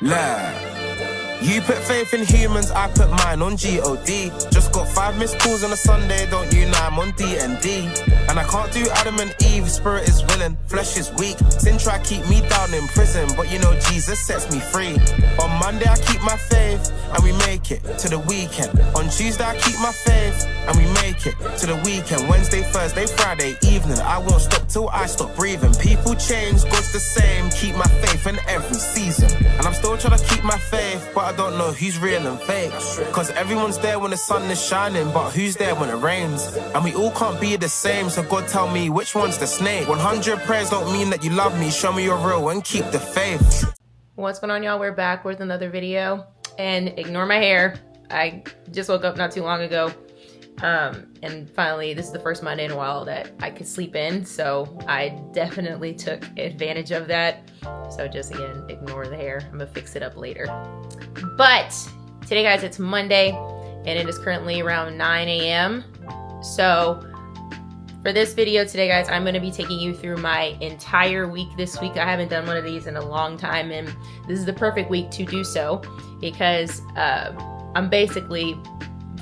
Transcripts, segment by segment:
La. You put faith in humans, I put mine on G-O-D. Just got 5 missed calls on a Sunday, don't you know I'm on D&D. And I can't do Adam and Eve, spirit is willing, flesh is weak. Sin try keep me down in prison, but you know Jesus sets me free. On Monday I keep my faith, and we make it to the weekend. On Tuesday I keep my faith, and we make it to the weekend. Wednesday, Thursday, Friday evening, I won't stop till I stop breathing. People change, God's the same, keep my faith in every season. And I'm still trying to keep my faith, but I don't know who's real and fake. Cause everyone's there when the sun is shining, but who's there when it rains? And we all can't be the same, so God tell me which one's the snake. 100 prayers don't mean that you love me, show me you're real and keep the faith. What's going on, y'all? We're back with another video. And ignore my hair, I just woke up not too long ago. And finally, this is the first Monday in a while that I could sleep in, so I definitely took advantage of that. So just again, ignore the hair. I'm gonna fix it up later. But today, guys, it's Monday, and it is currently around 9 a.m. So for this video today, guys, I'm gonna be taking you through my entire week this week. I haven't done one of these in a long time, and this is the perfect week to do so because I'm basically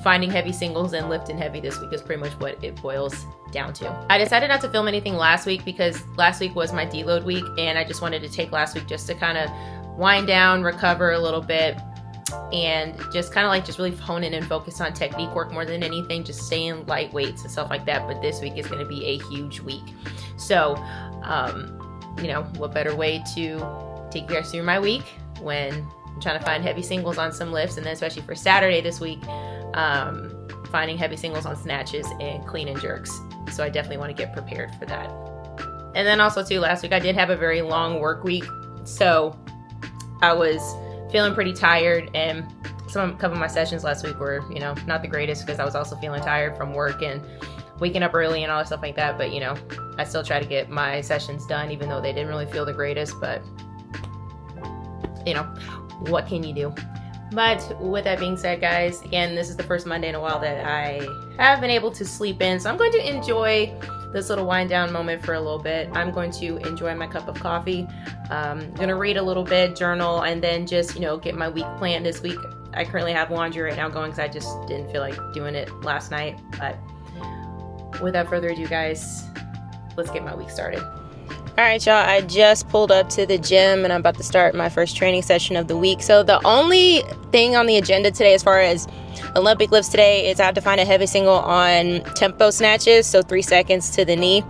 finding heavy singles and lifting heavy this week is pretty much what it boils down to. I decided not to film anything last week because last week was my deload week, and I just wanted to take last week just to kind of wind down, recover a little bit, and just kind of like just really hone in and focus on technique work more than anything, just staying light weights and stuff like that. But this week is going to be a huge week. So, you know, what better way to take you guys through my week when I'm trying to find heavy singles on some lifts, and then especially for Saturday this week, finding heavy singles on snatches and clean and jerks. So I definitely want to get prepared for that. And then also too, last week I did have a very long work week, so I was feeling pretty tired, and a couple of my sessions last week were, you know, not the greatest because I was also feeling tired from work and waking up early and all that stuff like that. But you know, I still try to get my sessions done even though they didn't really feel the greatest, but you know, what can you do? But with that being said, guys, again, this is the first Monday in a while that I have been able to sleep in. So I'm going to enjoy this little wind down moment for a little bit. I'm going to enjoy my cup of coffee. I'm going to read a little bit, journal, and then just, you know, get my week planned this week. I currently have laundry right now going because I just didn't feel like doing it last night. But without further ado, guys, let's get my week started. All right, y'all, I just pulled up to the gym and I'm about to start my first training session of the week. So the only thing on the agenda today as far as Olympic lifts today is I have to find a heavy single on tempo snatches, so 3 seconds to the knee.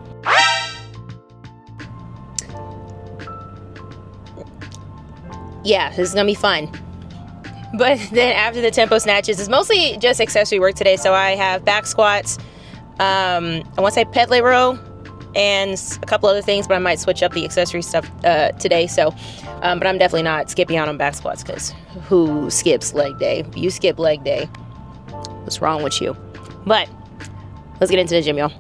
Yeah, this is gonna be fun. But then after the tempo snatches, it's mostly just accessory work today. So I have back squats, I want to say pedale row, and a couple other things, but I might switch up the accessory stuff today. So, but I'm definitely not skipping out on back squats because who skips leg day? If you skip leg day, what's wrong with you? But let's get into the gym, y'all.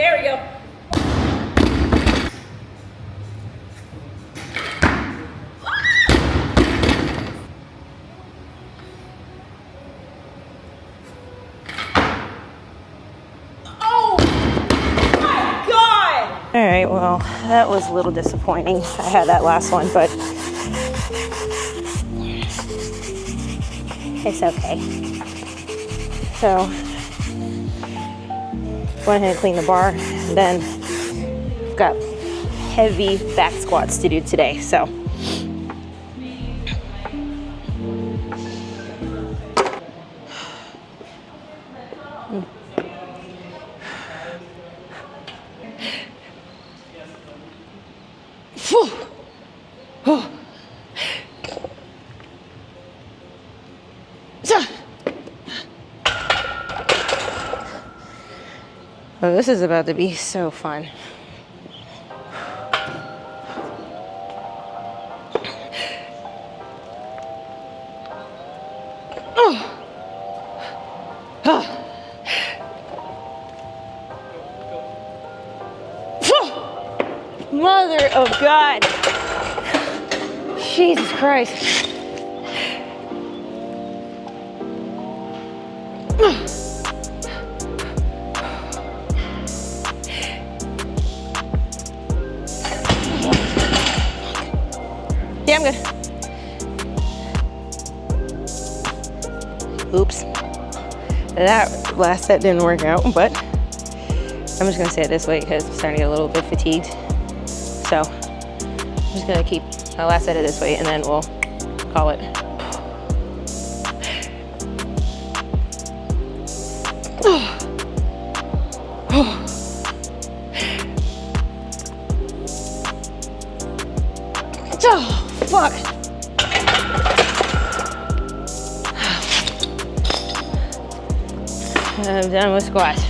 There we go. All right, well, that was a little disappointing. I had that last one, but it's okay. So, went ahead and cleaned the bar. Then, I've got heavy back squats to do today, so. Oh, this is about to be so fun. Mother of God. Jesus Christ. Yeah, I'm good. Oops. That last set didn't work out, but I'm just gonna say it this way because I'm starting to get a little bit fatigued. So I'm just gonna keep my last set of this way and then we'll call it. Oh, fuck. I'm done with squats.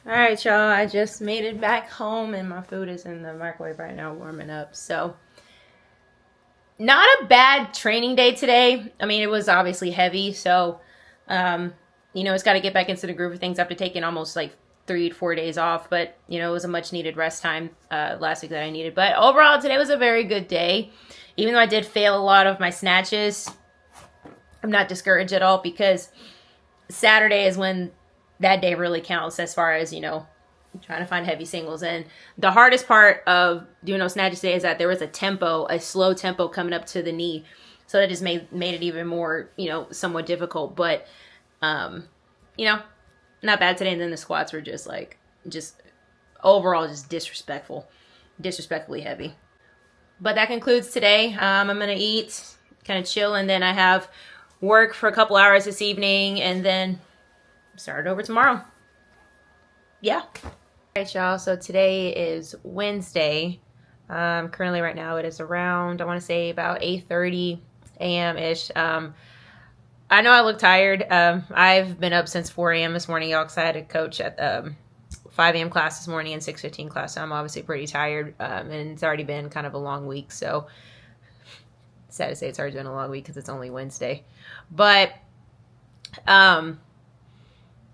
All right, y'all, I just made it back home and my food is in the microwave right now warming up. So, not a bad training day today. I mean, it was obviously heavy. So, you know, it's got to get back into the groove of things after taking almost like 3 to 4 days off. But, you know, it was a much needed rest time last week that I needed. But overall, today was a very good day. Even though I did fail a lot of my snatches, I'm not discouraged at all because Saturday is when that day really counts as far as, you know, trying to find heavy singles. And the hardest part of doing those snatches today is that there was a slow tempo coming up to the knee. So that just made it even more, you know, somewhat difficult. But, you know, not bad today. And then the squats were just overall just disrespectfully heavy. But that concludes today. I'm going to eat, kind of chill, and then I have work for a couple hours this evening, and then start over tomorrow. Yeah. All right, y'all. So today is Wednesday. Currently right now it is around, I want to say about 8:30 a.m.-ish. I know I look tired. I've been up since 4 a.m. this morning, y'all, because I had to coach at 5 a.m. class this morning and 6:15 class. So I'm obviously pretty tired. And it's already been kind of a long week. So sad to say it's already been a long week because it's only Wednesday. But,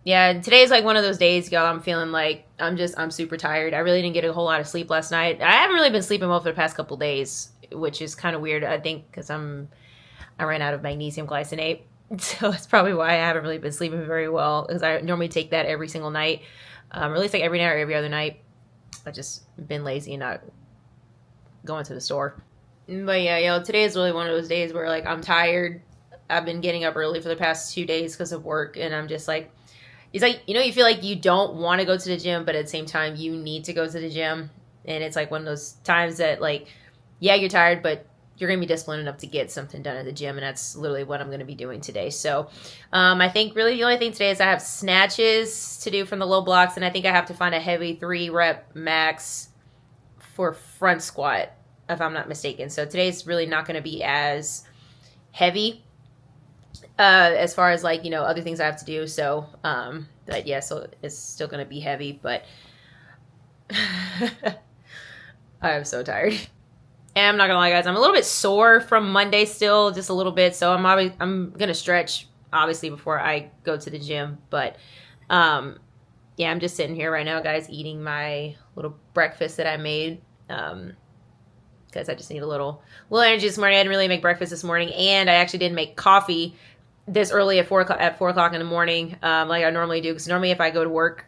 yeah, today's like one of those days, y'all. I'm feeling like I'm super tired. I really didn't get a whole lot of sleep last night. I haven't really been sleeping well for the past couple days, which is kind of weird, I think, because I ran out of magnesium glycinate. So that's probably why I haven't really been sleeping very well, because I normally take that every single night. Or at least like every night or every other night. I've just been lazy and not going to the store. But yeah, yo, today is really one of those days where like I'm tired. I've been getting up early for the past 2 days because of work, and I'm just like, it's like, you know, you feel like you don't want to go to the gym, but at the same time, you need to go to the gym. And it's like one of those times that, like, yeah, you're tired, but you're going to be disciplined enough to get something done at the gym. And that's literally what I'm going to be doing today. So I think really the only thing today is I have snatches to do from the low blocks. And I think I have to find a heavy 3-rep max for front squat, if I'm not mistaken. So today's really not going to be as heavy as far as, like, you know, other things I have to do. So, but yeah, so it's still going to be heavy, but I am so tired. And I'm not gonna lie, guys, I'm a little bit sore from Monday still, just a little bit. So I'm gonna stretch, obviously, before I go to the gym. But yeah, I'm just sitting here right now, guys, eating my little breakfast that I made. Because I just need a little energy this morning. I didn't really make breakfast this morning, and I actually didn't make coffee this early at 4 o'clock in the morning, like I normally do. Because normally if I go to work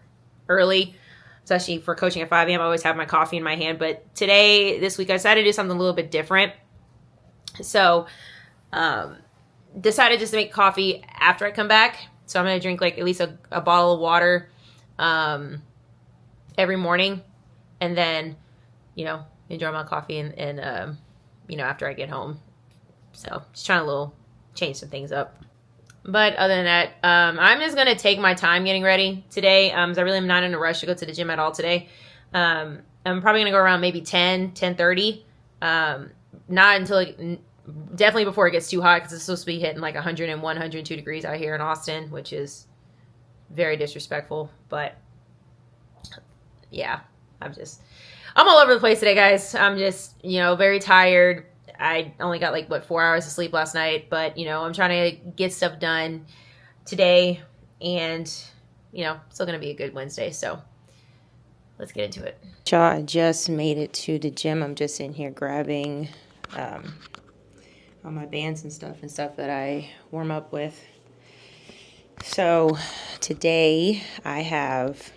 early, especially for coaching at 5 a.m., I always have my coffee in my hand. But today, this week, I decided to do something a little bit different. So, decided just to make coffee after I come back. So I'm going to drink like at least a bottle of water every morning. And then, you know, enjoy my coffee and you know, after I get home. So just trying to change some things up. But other than that, I'm just going to take my time getting ready today. I really am not in a rush to go to the gym at all today. I'm probably going to go around maybe 10:30. Not until definitely before it gets too hot, because it's supposed to be hitting like 101, 102 degrees out here in Austin, which is very disrespectful. But yeah, I'm all over the place today, guys. I'm just, you know, very tired. I only got like 4 hours of sleep last night, but you know, I'm trying to get stuff done today, and you know, still gonna be a good Wednesday. So let's get into it. I just made it to the gym. I'm just in here grabbing all my bands and stuff that I warm up with. So today I have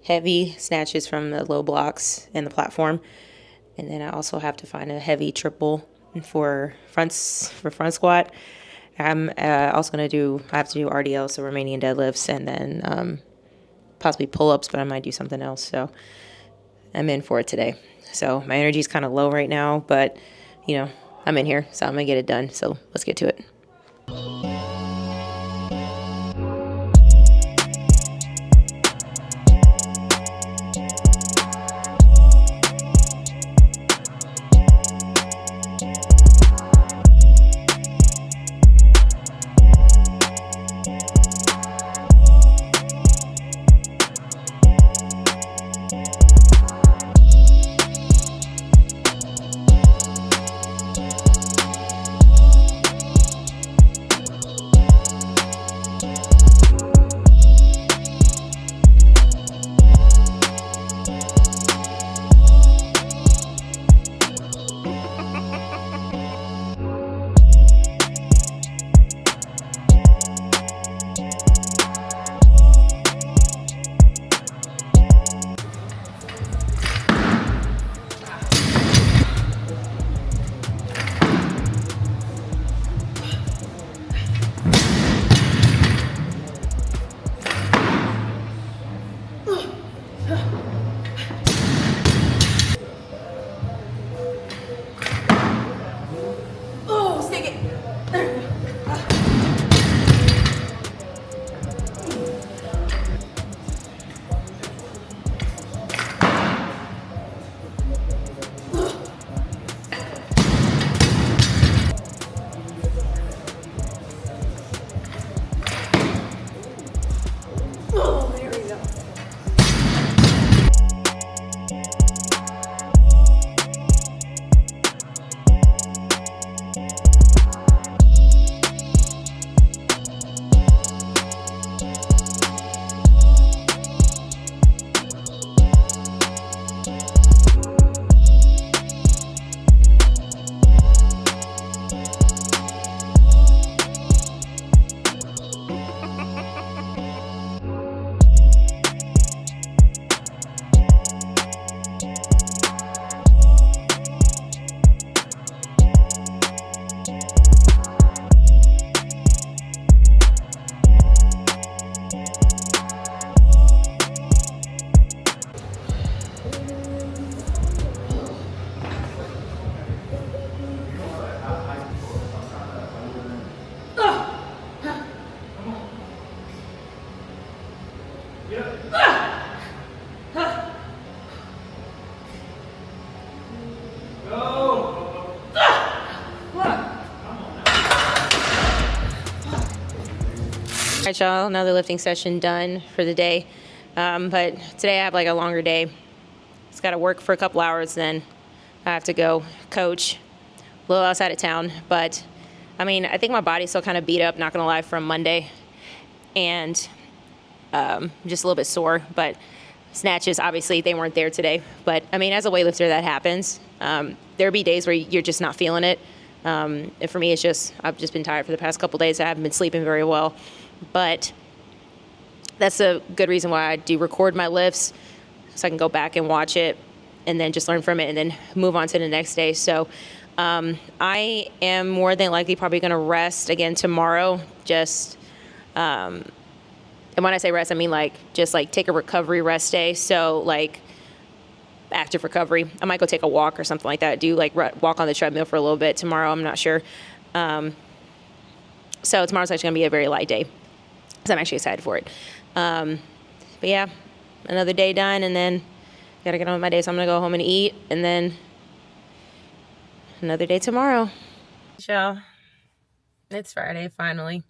heavy snatches from the low blocks and the platform, and then I also have to find a heavy triple for front squat. I'm also gonna I have to do RDL, so Romanian deadlifts, and then possibly pull-ups, but I might do something else. So I'm in for it today. So my energy is kind of low right now, but you know, I'm in here, so I'm gonna get it done. So let's get to it. All right, y'all, another lifting session done for the day. But today I have like a longer day. Just got to work for a couple hours, then I have to go coach a little outside of town. But I mean, I think my body's still kind of beat up, not gonna lie, from Monday. And just a little bit sore, but snatches, obviously, they weren't there today. But, I mean, as a weightlifter, that happens. There'll be days where you're just not feeling it. And for me, I've just been tired for the past couple days. I haven't been sleeping very well. But that's a good reason why I do record my lifts, so I can go back and watch it and then just learn from it and then move on to the next day. So I am more than likely probably going to rest again tomorrow. And when I say rest, I mean just take a recovery rest day. So active recovery. I might go take a walk or something like that. Do walk on the treadmill for a little bit tomorrow. I'm not sure. So tomorrow's actually going to be a very light day. So I'm actually excited for it. But yeah, another day done, and then got to get on with my day. So I'm going to go home and eat, and then another day tomorrow. So it's Friday finally.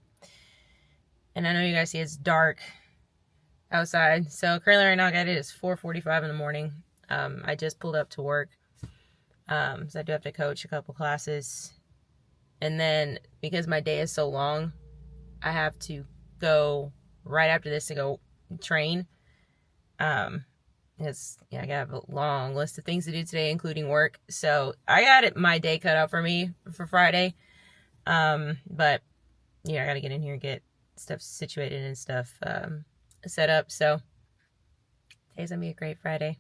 And I know you guys see it's dark outside. So currently right now, it is 4:45 in the morning. I just pulled up to work. So I do have to coach a couple classes. And then because my day is so long, I have to go right after this to go train. Because I have a long list of things to do today, including work. So I got my day cut out for me for Friday. But I got to get in here and get stuff situated and stuff set up. So today's gonna be a great Friday.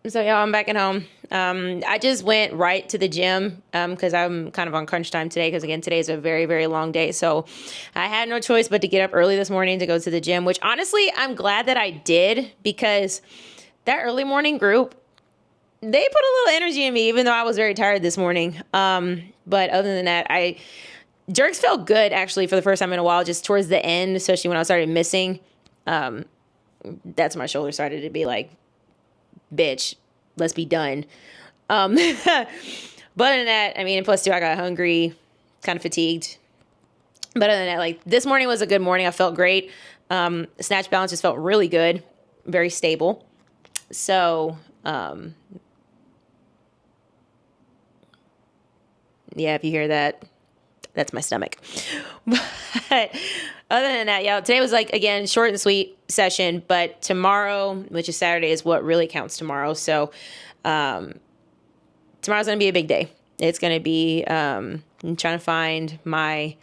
So y'all, I'm back at home. I just went right to the gym because I'm kind of on crunch time today because, again, today is a very, very long day. So I had no choice but to get up early this morning to go to the gym, which honestly, I'm glad that I did because that early morning group, they put a little energy in me, even though I was very tired this morning. But other than that, jerks felt good, actually, for the first time in a while, just towards the end, especially when I started missing. That's when my shoulder started to be like, bitch, let's be done. But other than that, I mean, plus too, I got hungry, kind of fatigued. But other than that, like, this morning was a good morning. I felt great. Snatch balance just felt really good, very stable. So, yeah, if you hear that, That's my stomach. But other than that, yeah, today was like, again, short and sweet session, but tomorrow, which is Saturday, is what really counts tomorrow. So tomorrow's going to be a big day. It's going to be, I'm trying to find my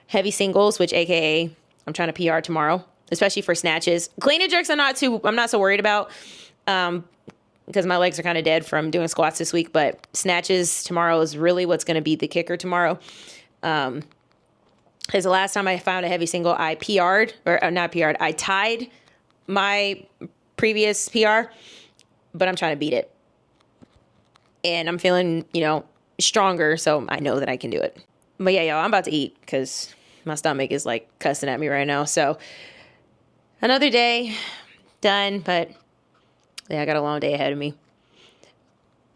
heavy singles, which AKA I'm trying to PR tomorrow, especially for snatches. Clean and jerks I'm not so worried about because my legs are kind of dead from doing squats this week, but snatches tomorrow is really what's going to be the kicker tomorrow. Because the last time I found a heavy single, I I tied my previous PR, but I'm trying to beat it. And I'm feeling, stronger, so I know that I can do it. But yeah, y'all, I'm about to eat because my stomach is like cussing at me right now. So another day done, but yeah, I got a long day ahead of me.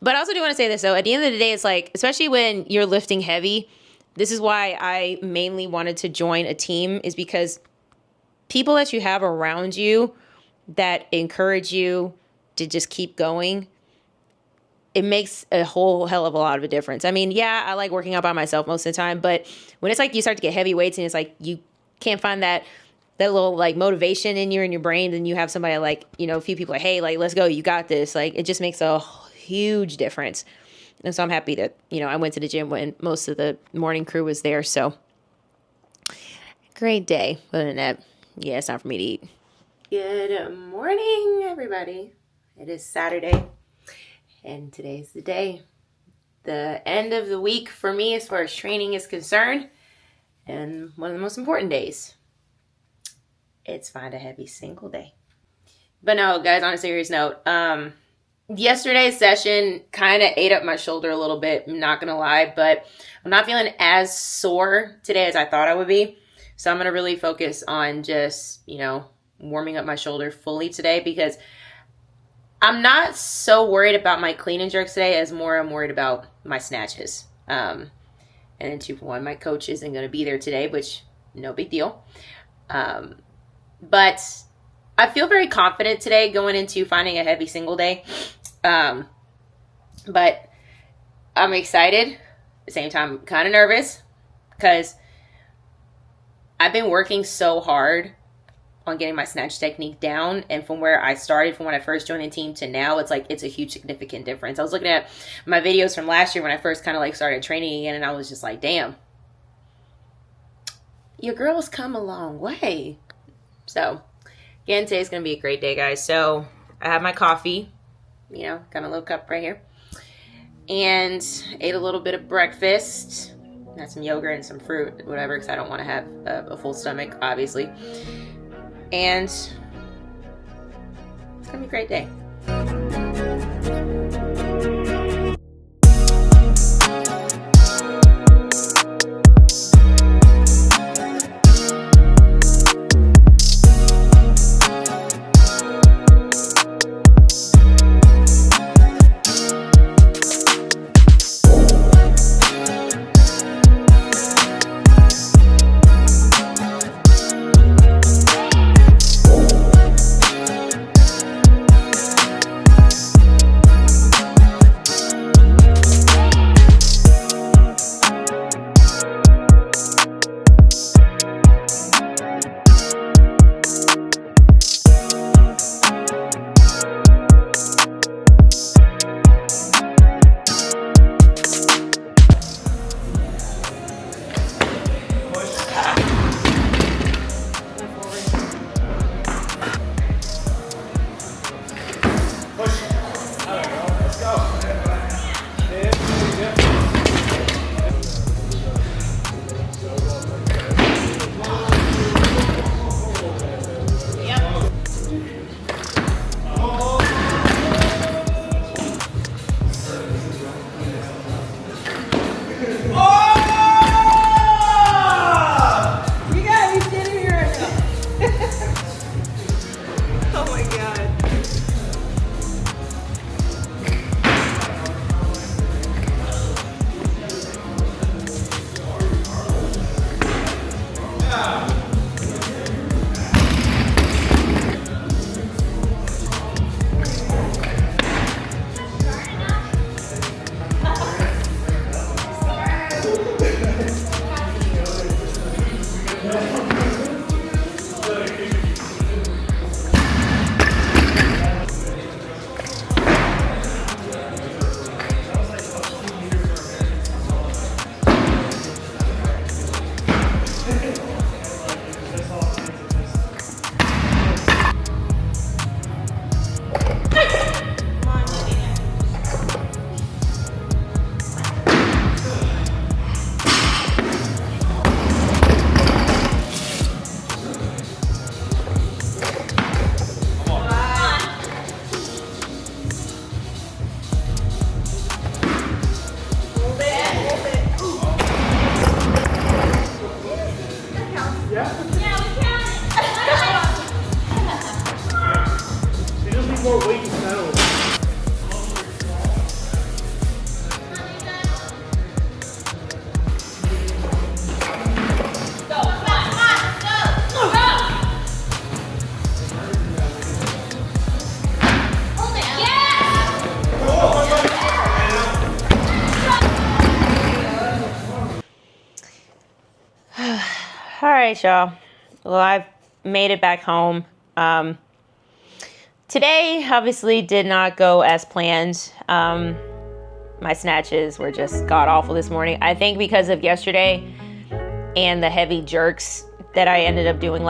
But I also do want to say this, though. At the end of the day, it's like, especially when you're lifting heavy, this is why I mainly wanted to join a team, is because people that you have around you that encourage you to just keep going, it makes a whole hell of a lot of a difference. I mean, yeah, I like working out by myself most of the time, but when it's like you start to get heavy weights and it's like you can't find that little like motivation in your brain, then you have somebody like, a few people like, hey, like, let's go, you got this. Like, it just makes a huge difference. And so I'm happy that, I went to the gym when most of the morning crew was there. So great day. Other than that, yeah, it's time for me to eat. Good morning, everybody. It is Saturday, and today's the day. The end of the week for me as far as training is concerned, and one of the most important days. It's Find a Heavy Single Day. But no, guys, on a serious note, yesterday's session kind of ate up my shoulder a little bit, I'm not going to lie, but I'm not feeling as sore today as I thought I would be. So I'm going to really focus on just, warming up my shoulder fully today, because I'm not so worried about my clean and jerks today as more I'm worried about my snatches. And then 2 for 1, my coach isn't going to be there today, which no big deal. But I feel very confident today going into finding a heavy single day. But I'm excited. At the same time, kind of nervous because I've been working so hard on getting my snatch technique down. And from where I started, from when I first joined the team to now, it's a huge significant difference. I was looking at my videos from last year when I first kind of started training again, and I was just like, damn, your girl's come a long way. So, again, today's going to be a great day, guys. So, I have my coffee, got my little cup right here, and ate a little bit of breakfast, had some yogurt and some fruit, whatever, because I don't want to have a full stomach, obviously, and it's going to be a great day. right, y'all. Well, I've made it back home. Today, obviously, did not go as planned. My snatches were just god-awful this morning. I think because of yesterday and the heavy jerks that I ended up doing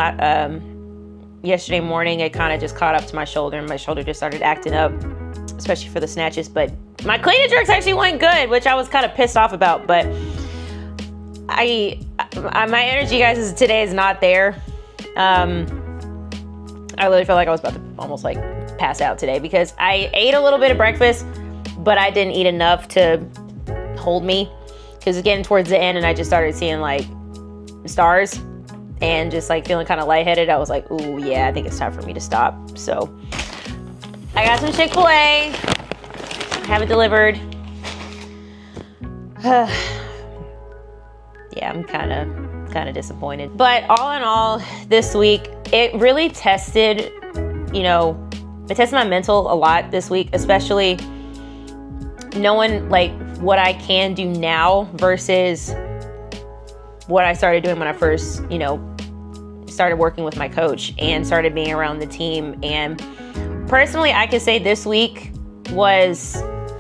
yesterday morning, it kind of just caught up to my shoulder, and my shoulder just started acting up, especially for the snatches. But my clean and jerks actually went good, which I was kind of pissed off about. But my energy, guys, today is not there. I literally felt like I was about to almost like pass out today because I ate a little bit of breakfast, but I didn't eat enough to hold me because it's getting towards the end and I just started seeing like stars and just like feeling kind of lightheaded. I was like, ooh, yeah, I think it's time for me to stop. So I got some Chick-fil-A. Have it delivered. Yeah, I'm kind of disappointed. But all in all, this week, it really tested, it tested my mental a lot this week, especially knowing like what I can do now versus what I started doing when I first, started working with my coach and started being around the team. And personally, I could say this week was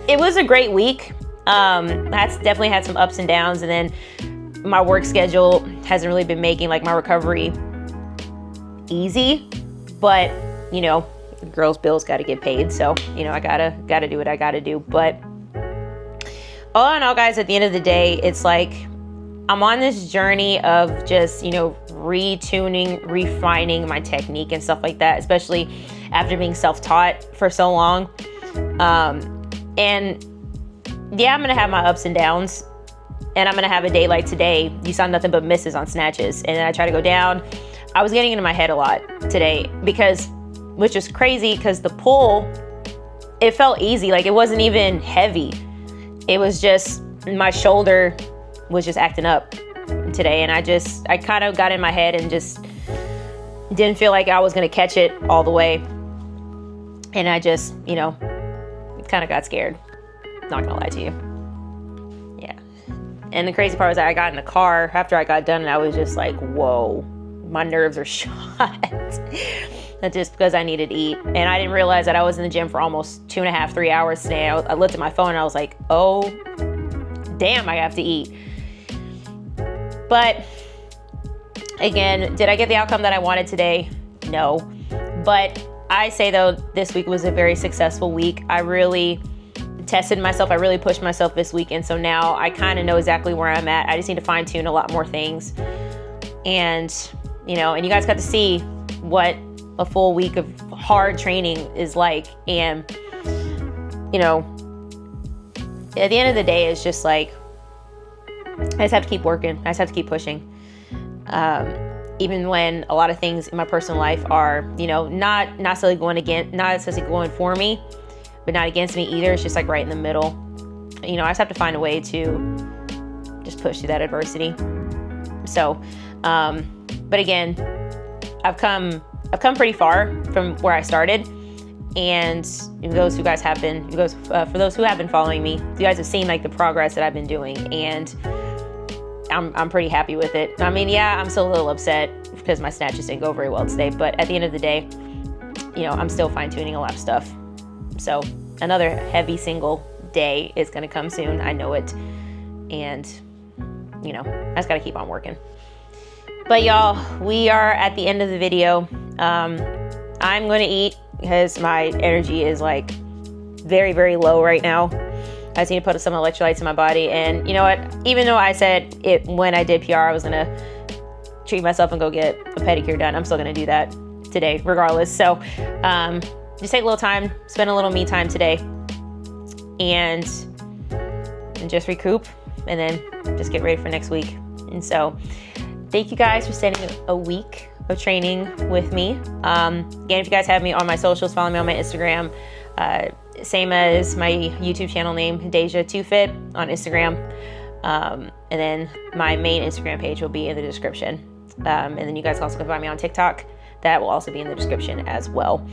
a great week. That's definitely had some ups and downs, and then my work schedule hasn't really been making like my recovery easy, but girls' bills got to get paid, so I gotta do what I gotta do. But all in all, guys, at the end of the day, it's like I'm on this journey of just retuning, refining my technique and stuff like that, especially after being self-taught for so long. And yeah, I'm gonna have my ups and downs, and I'm gonna have a day like today. You saw nothing but misses on snatches, and then I try to go down. I was getting into my head a lot today which is crazy because the pull, it felt easy. Like it wasn't even heavy. It was just my shoulder was just acting up today. And I kind of got in my head and just didn't feel like I was going to catch it all the way. And I just, kind of got scared. Not going to lie to you. Yeah. And the crazy part was that I got in the car after I got done and I was just like, whoa, my nerves are shot. That's just because I needed to eat. And I didn't realize that I was in the gym for almost 2.5, 3 hours today. I looked at my phone and I was like, oh, damn, I have to eat. But again, did I get the outcome that I wanted today? No. But I say though, this week was a very successful week. I really tested myself. I really pushed myself this week. And so now I kind of know exactly where I'm at. I just need to fine tune a lot more things. And, and you guys got to see what a full week of hard training is like. And, at the end of the day, it's just like, I just have to keep working. I just have to keep pushing. Even when a lot of things in my personal life are, not necessarily going for me, but not against me either. It's just like right in the middle. I just have to find a way to just push through that adversity. So, but again, I've come pretty far from where I started, and for those who have been following me, you guys have seen like the progress that I've been doing, and I'm pretty happy with it. I mean, yeah, I'm still a little upset because my snatches didn't go very well today, but at the end of the day, I'm still fine tuning a lot of stuff. So another heavy single day is going to come soon. I know it, and I just got to keep on working. But y'all, we are at the end of the video. I'm going to eat because my energy is like very, very low right now. I just need to put some electrolytes in my body. And you know what? Even though I said it when I did PR, I was going to treat myself and go get a pedicure done, I'm still going to do that today regardless. So just take a little time, spend a little me time today, and just recoup, and then just get ready for next week. And so thank you guys for spending a week of training with me. Again, if you guys have me on my socials, follow me on my Instagram. Same as my YouTube channel name, Deja2Fit on Instagram. And then my main Instagram page will be in the description. And then you guys also can find me on TikTok. That will also be in the description as well.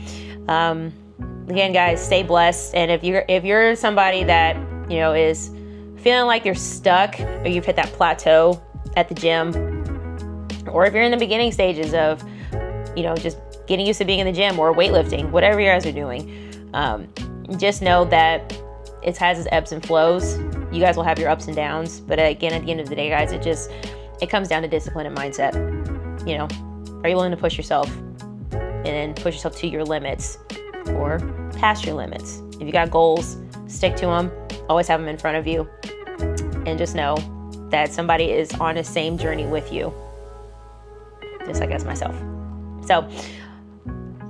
Again, guys, stay blessed. And if you're somebody that, is feeling like you're stuck or you've hit that plateau at the gym, or if you're in the beginning stages of, you know, just getting used to being in the gym or weightlifting, whatever you guys are doing, just know that it has its ebbs and flows. You guys will have your ups and downs, but again, at the end of the day, guys, it comes down to discipline and mindset. You know, are you willing to push yourself and push yourself to your limits or past your limits? If you got goals, stick to them. Always have them in front of you, and just know that somebody is on the same journey with you, just like as myself. So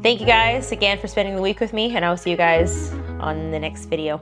thank you guys again for spending the week with me, and I will see you guys on the next video.